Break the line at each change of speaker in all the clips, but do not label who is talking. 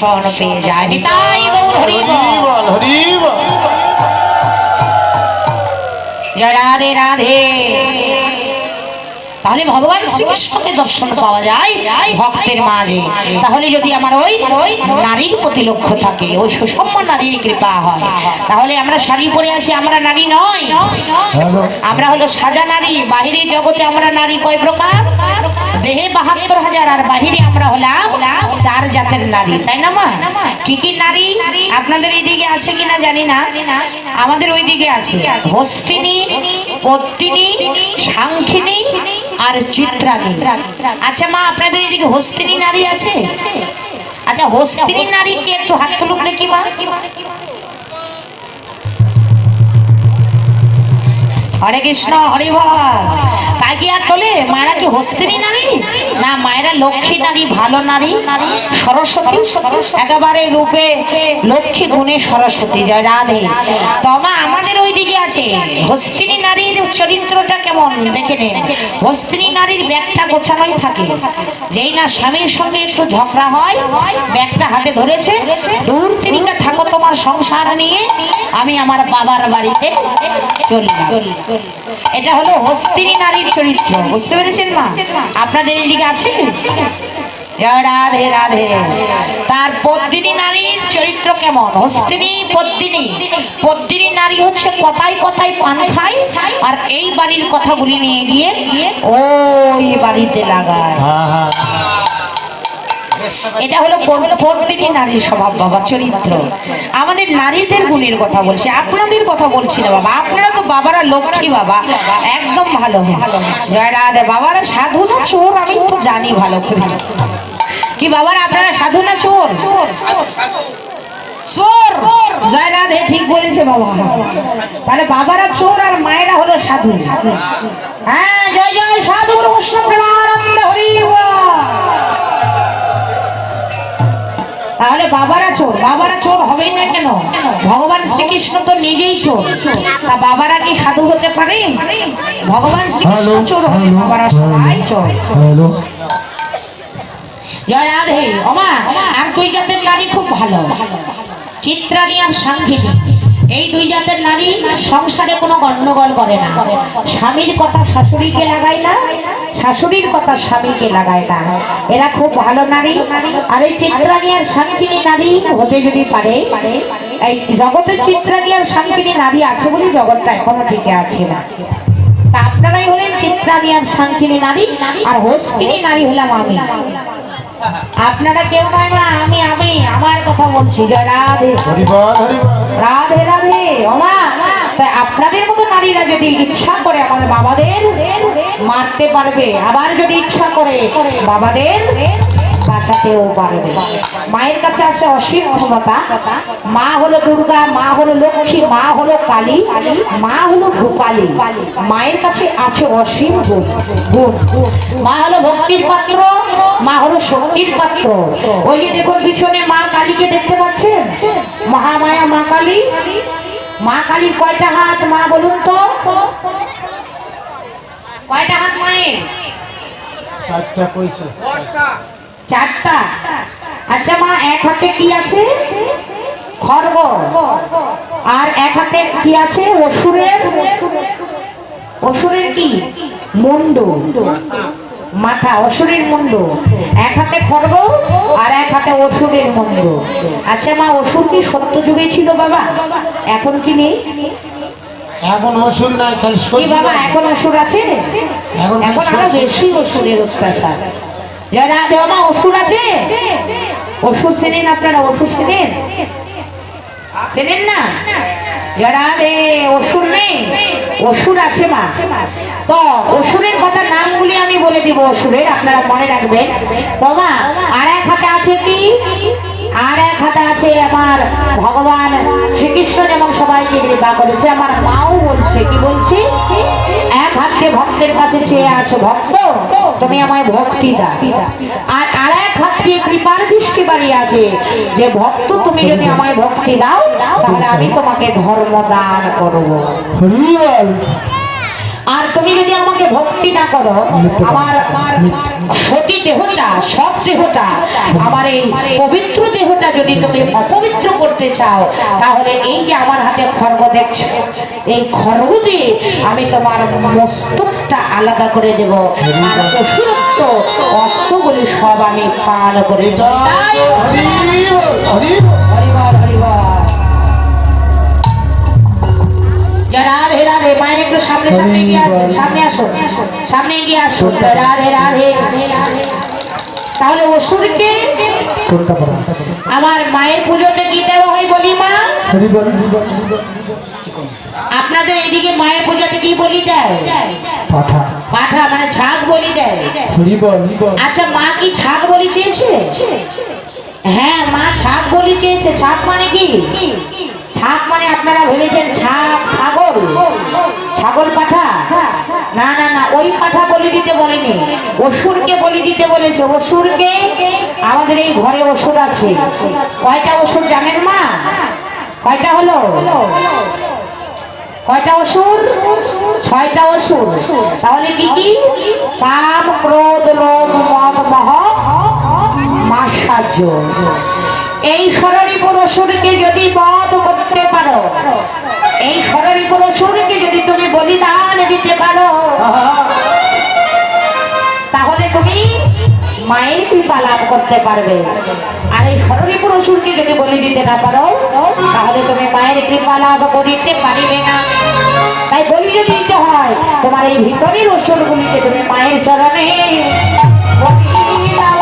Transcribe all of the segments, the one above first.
দর্শন পেয়ে যায়। নিতাই গৌর হরি বল।
হরি বল।
জয় রাধে রাধে। তাহলে ভগবান শ্রীকৃষ্ণকে দর্শন পাওয়া যায় ভক্তের মাঝে। তাহলে যদি আমার ওই নারীর প্রতি লক্ষ্য থাকে, ওই সুষম নারীর কৃপা হয়, তাহলে আমরা শাড়ি পরে আছি, আমরা নারী নয়, আমরা হলো সাজা নারী। বাহিরের জগতে আমরা নারী কয় প্রকার? দেহে ৭২,০০০ আর বাহিরে আমরা হলাম ৪ জাতের নারী, তাই না মা? কি কি নারী আপনাদের এইদিকে আছে কিনা জানি না, আমাদের ওই দিকে আছে হস্তিনী, পত্তিনী, সাংখিনী আর চিত্রাণী। আচ্ছা মা, আপনাদের এদিকে হস্তিনী নারী আছে? আচ্ছা, হস্তিনী নারী কে? একটু হাত তুলুক নাকি মা। হরে কৃষ্ণ, হরি বল। তাই কি আর তোলে? মায়েরা কি হস্তিনী নারী? না, মায়েরা লক্ষ্মী নারী, ভালো নারী, সরস্বতী, একেবারে রূপে লক্ষ্মী, গুণে সরস্বতী। জয় রাধে। তমা আমাদের ওই দিকে আছে হস্তিনী নারীর চরিত্রটা কেমন দেখে নেন। হস্তিনী নারীর ব্যাগটা গোছানোই থাকে, যেই না স্বামীর সঙ্গে একটু ঝগড়া হয়, ব্যাগটা হাতে ধরেছে, দূর তিনিকা থাকো তোমার সংসার নিয়ে, আমি আমার বাবার বাড়িতে চলি। এটা হলো হস্তিনী নারীর চরিত্র, বুঝতে পেরেছেন মা? আপনাদের এদিকে আছে? রাধে রাধে। তার পদ্মিনী নারীর চরিত্র কেমন? হস্তিনী, পদ্মিনী। পদ্মিনী নারী হচ্ছে কথায় কথায় পান খায়, আর এই বাড়ির কথাগুলি নিয়ে গিয়ে ওই বাড়িতে লাগায়। এটা হলো পদ্মিনী নারীর স্বভাব বাবা, চরিত্র। আমাদের নারীদের গুণের কথা বলছি, আপনাদের কথা বলছি না বাবা। আপনারা তো বাবারা লক্ষ্মী বাবা, একদম ভালো। জয় রাধে। বাবারা সাধু না চোর আমি তো জানি ভালো করে। কি বাবারা আপনারা সাধু না চোর? চোর। জয় রাধে, ঠিক বলেছে বাবা। তাহলে বাবারা চোর আর মায়েরা হলো সাধু। হ্যাঁ, জয় জয় সাধু বৈষ্ণব প্রেমানন্দ হরি বল। তাহলে বাবারা চোর? বাবারা চোর হবেই না কেন? ভগবান শ্রীকৃষ্ণ তো নিজেই চোর, তা বাবারা কি সাধু হতে পারে? ভগবান শ্রীকৃষ্ণ চোর হলে বাবারা সবাই চোর। জয় রাধে। ওমা, আর 2 জাতের নারী খুব ভালো, চিত্রাণী আর সাংখিনী। এই 2 জাতের নারী সংসারে কোনো গন্ডগোল করে না, স্বামীর কথা শাশুড়িকে লাগায় না, শাশুড়ির কথা স্বামীকে লাগায় না। এরা খুব ভালো নারী। আর এই চিত্রাণী আর সাংখিনী নারী হতে যদি পারে, এই জগতের চিত্রাণী আর সাংখিনী নারী আছে বলে জগৎটা এখনো টিকে আছে না। তা আপনারাই হলেন চিত্রাণী আর সাংখিনী নারী, আর হস্তিনী নারী হলাম আমি। আপনারা কেউ নয় না, আমি আমি আমার কথা বলছি। জয় রাধে। রাধে রাধে। ওমা, তাই আপনাদের মতো নারীরা যদি ইচ্ছা করে আমাদের বাবাদের মারতে পারবে, আবার যদি ইচ্ছা করে বাবাদের বাঁচাতেও পারবে। মায়ের কাছে আছে অসীম ক্ষমতা। মা হলো দুর্গা, মা হলো লক্ষ্মী, মা হলো কালী, মা হলো ভূপালী। মায়ের কাছে আছে অসীম গুণ। মা হলো ভক্তির পাত্র, মা হলো শক্তির পাত্র। ওই যে দেখুন পিছনে মা কালীকে দেখতে পাচ্ছেন, মহামায়া মা কালী। মা কালীর কয়টা হাত মা বলুন তো? কয়টা হাত মায়ের? 4টা। আচ্ছা মা, এক হাতে কি আছে? খড়গ। আর এক হাতে কি আছে? অসুরের কি? মুন্ড, মাথা, অসুরের মুন্ড। এক হাতে খড়গ আর এক হাতে অসুরের মুন্ড। আচ্ছা মা, অসুর কি সত্য যুগে ছিল বাবা? এখন কি নেই?
এখন অসুর নাই,
কি বাবা এখন অসুর আছে? এখন আরো বেশি অসুরের অত্যাচার। যারা দেওয়া অসুর আছে, অসুর চেনেন আপনারা? অসুর চেনেন? চেনেন না? যারা অসুর নেই, অসুর আছে মা। তো অসুরের কথা নামগুলি আমি বলে দিব, অসুরের আপনারা মনে রাখবেন। বাবা, আর এক হাতে আছে কি? আর এক হাতে আছে আমার ভগবান শ্রীকৃষ্ণ। যেমন সবাইকে কৃপা করেছে, আমার মাও বলছে, কি বলছি? এক হাতে ভক্তের কাছে চেয়ে আছে, ভক্ত তুমি আমায় ভক্তি দাও। আর আর এক হাত দিয়ে কৃপার দৃষ্টি বাড়িয়ে আছে, যে ভক্ত তুমি যদি আমায় ভক্তি দাও, তাহলে আমি তোমাকে ধর্ম দান করবো। আর তুমি যদি আমাকে ভক্তি না করো, আমার সতী দেহটা, সব দেহটা, আমার এই পবিত্র দেহটা যদি তুমি অপবিত্র করতে চাও, তাহলে এই যে আমার হাতে খড়গ দেখছো, এই খড়গ দিয়ে আমি তোমার মস্তকটা আলাদা করে দেব, আর অসুরত্ব অর্থগুলি সব আমি পান করে দেব। হরিবল হরিবল। রাধে রাধে। মায়ের একটু সামনে সামনে এগিয়ে আসুন, সামনে আসুন, সামনে এগিয়ে আসুন। রাধে রাধে। তাহলে অসুরকে আমার মায়ের পুজোতে কি দেওয়া হয় বলি মা? আপনাদের এদিকে মায়ের পুজোতে কি বলি দেয়?
পাঠা।
পাঠা মানে ছাগ বলি দেয়। আচ্ছা, মা কি ছাগ বলি চেয়েছে? হ্যাঁ, মা ছাগ বলি চেয়েছে। ছাগ মানে কি? ছাগ মানে আপনারা ভেবেছেন ছাগ ছাগল, ছাগল পাঠা? না না না, ওই পাঠা বলি দিতে বলেনি, অসুরকে বলি দিতে বলেছে। অসুরকে, আমাদের এই ঘরে অসুর আছে। কয়টা অসুর জানেন মা? কয়টা হলো? কয়টা অসুর? 6টা অসুর। তাহলে কি কি? কাম, ক্রোধ, লোভ, মদ, মোহ, মাৎসর্য। এই ষড়রিপুর অসুরকে যদি বধ করতে পারো, এই ষড়রিপুর অসুরকে যদি তুমি বলিদান দিতে পারো, তাহলে তুমি মায়ের কৃপা লাভ করতে পারবে। আর এই ষড়রিপুর অসুরকে যদি বলি দিতে না পারো, তাহলে তুমি মায়ের কৃপা লাভ করিতে পারিবে না। তাই বলি যদি দিতে হয়, তোমার এই ভিতরের অসুরগুলিকে তুমি মায়ের চরণে বলি দাও।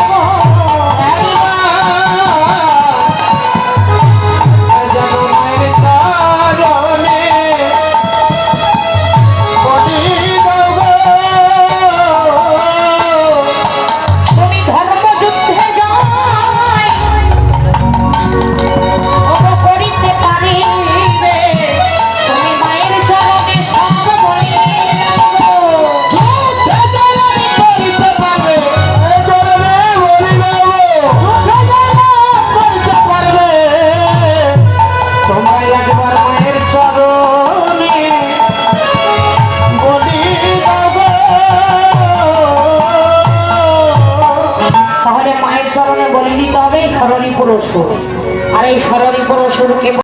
ষড়রিপুর অসুর। আর এই ষড়রিপুর অসুরকে